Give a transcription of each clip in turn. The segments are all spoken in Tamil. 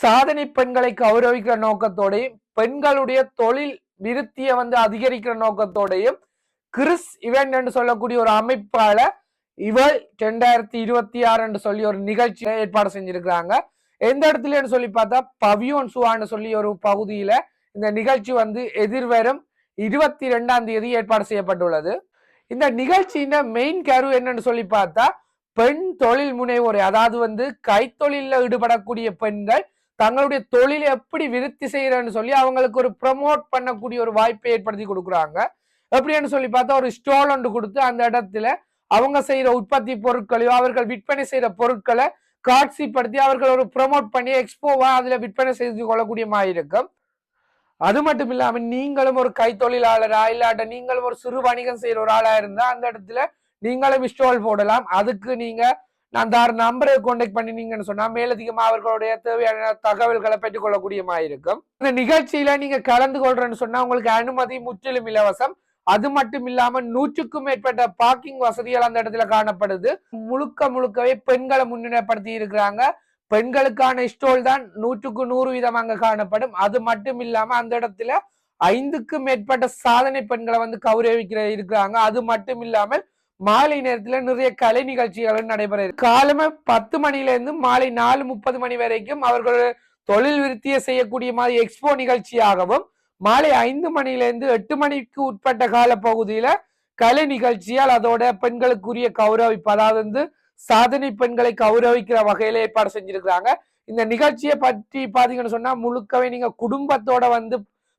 சாதனை பெண்களை கௌரவிக்கிற நோக்கத்தோடையும் பெண்களுடைய தொழில் விருத்தியை அதிகரிக்கிற நோக்கத்தோடையும் கிறிஸ் இவெண்ட் என்று சொல்லக்கூடிய ஒரு அமைப்பால இவள் 2026 என்று சொல்லி ஒரு நிகழ்ச்சி ஏற்பாடு செஞ்சிருக்கிறாங்க. எந்த இடத்துல சொல்லி பார்த்தா பவியோன் சுவான்னு சொல்லி ஒரு பகுதியில இந்த நிகழ்ச்சி எதிர்வரும் 22ஆம் தேதி ஏற்பாடு செய்யப்பட்டுள்ளது. இந்த நிகழ்ச்சியின் மெயின் கரு என்னன்னு சொல்லி பார்த்தா பெண் தொழில் முனைவோர், அதாவது கைத்தொழில ஈடுபடக்கூடிய பெண்கள் தங்களுடைய தொழிலை எப்படி விருத்தி செய்யறன்னு சொல்லி அவங்களுக்கு ஒரு ப்ரமோட் பண்ணக்கூடிய ஒரு வாய்ப்பை ஏற்படுத்தி கொடுக்குறாங்க. எப்படின்னு சொல்லி பார்த்தா ஒரு ஸ்டால் ஒன்று கொடுத்து அந்த இடத்துல அவங்க செய்யற உற்பத்தி பொருட்களையோ அவர்கள் விற்பனை செய்யற பொருட்களை காட்சிப்படுத்தி அவர்கள் ஒரு ப்ரமோட் பண்ணி எக்ஸ்போவா அதுல விற்பனை செய்து கொள்ளக்கூடிய மாதிரி இருக்கும். அது மட்டும் இல்லாம நீங்களும் ஒரு கைத்தொழிலாளரா இல்லாட்ட நீங்களும் ஒரு சிறு வணிகம் செய்யற ஒரு ஆளா இருந்தா அந்த இடத்துல நீங்களும் ஸ்டால் போடலாம். அதுக்கு நீங்க நான் நம்பரை கான்டாக்ட் பண்ணினீங்கன்னு சொன்னா மேலதிகமா அவர்களுடைய தேவையான தகவல்களை பெற்றுக் கொள்ளக்கூடிய மாதிரி இருக்கும். இந்த நிகழ்ச்சியில நீங்க கலந்து கொள்றேன்னு சொன்னா உங்களுக்கு அனுமதி முற்றிலும் இலவசம். அது மட்டும் இல்லாம 100க்கும் மேற்பட்ட பார்க்கிங் வசதிகள் அந்த இடத்துல காணப்படுது. முழுக்கவே பெண்களை முன்னிலைப்படுத்தி இருக்கிறாங்க. பெண்களுக்கான ஸ்டால் தான் 100க்கு 100% அங்க காணப்படும். அது மட்டும் இல்லாம அந்த இடத்துல 5க்கும் மேற்பட்ட சாதனை பெண்களை கௌரவிக்கிற இருக்கிறாங்க. அது மட்டும் இல்லாமல் மாலை நேரத்துல நிறைய கலை நிகழ்ச்சிகள் நடைபெற காலமே 10 மணில இருந்து மாலை 4:30 மணி வரைக்கும் அவர்கள் தொழில் விருத்தியை செய்யக்கூடிய மாதிரி எக்ஸ்போ நிகழ்ச்சியாகவும் மாலை 5 மணில இருந்து 8 மணிக்கு உட்பட்ட கால பகுதியில கலை நிகழ்ச்சியால் அதோட பெண்களுக்குரிய கௌரவிப்பு, அதாவது சாதனை பெண்களை கௌரவிக்கிற வகையில ஏற்பாடு செஞ்சிருக்கிறாங்க. இந்த நிகழ்ச்சியை பற்றி பாத்தீங்கன்னு சொன்னா முழுக்கவே நீங்க குடும்பத்தோட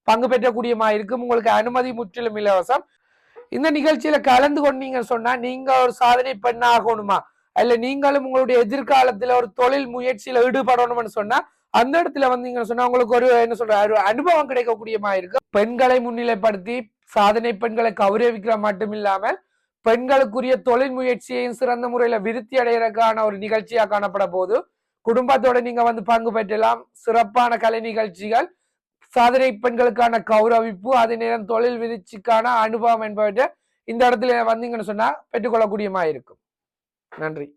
பங்கு பெற்றக்கூடிய மாதிரி இருக்கும். உங்களுக்கு அனுமதி முற்றிலும் இலவசம். இந்த நிகழ்ச்சியில கலந்து கொண்டீங்கன்னு சொன்னா நீங்க ஒரு சாதனை பெண் ஆகணுமா இல்ல நீங்களும் உங்களுடைய எதிர்காலத்துல ஒரு தொழில் முயற்சியில ஈடுபடணும்னு சொன்னா அந்த இடத்துல சொன்னா உங்களுக்கு ஒரு ஒரு அனுபவம் கிடைக்கக்கூடிய மாதிரி இருக்கு. பெண்களை முன்னிலைப்படுத்தி சாதனை பெண்களை கௌரவிக்கிற மட்டும் இல்லாமல் பெண்களுக்குரிய தொழில் முயற்சியையும் சிறந்த முறையில விருத்தி அடைகிறதுக்கான ஒரு நிகழ்ச்சியா காணப்பட போது குடும்பத்தோட நீங்க பங்கு பெற்றலாம். சிறப்பான கலை நிகழ்ச்சிகள், சாதனை பெண்களுக்கான கௌரவிப்பு, அதே நேரம் தொழில் விருத்திக்கான அனுபவம் என்பவற்றை இந்த இடத்துல வந்தீங்கன்னு சொன்னா பெற்றுக்கொள்ளக்கூடியமா இருக்கும். நன்றி.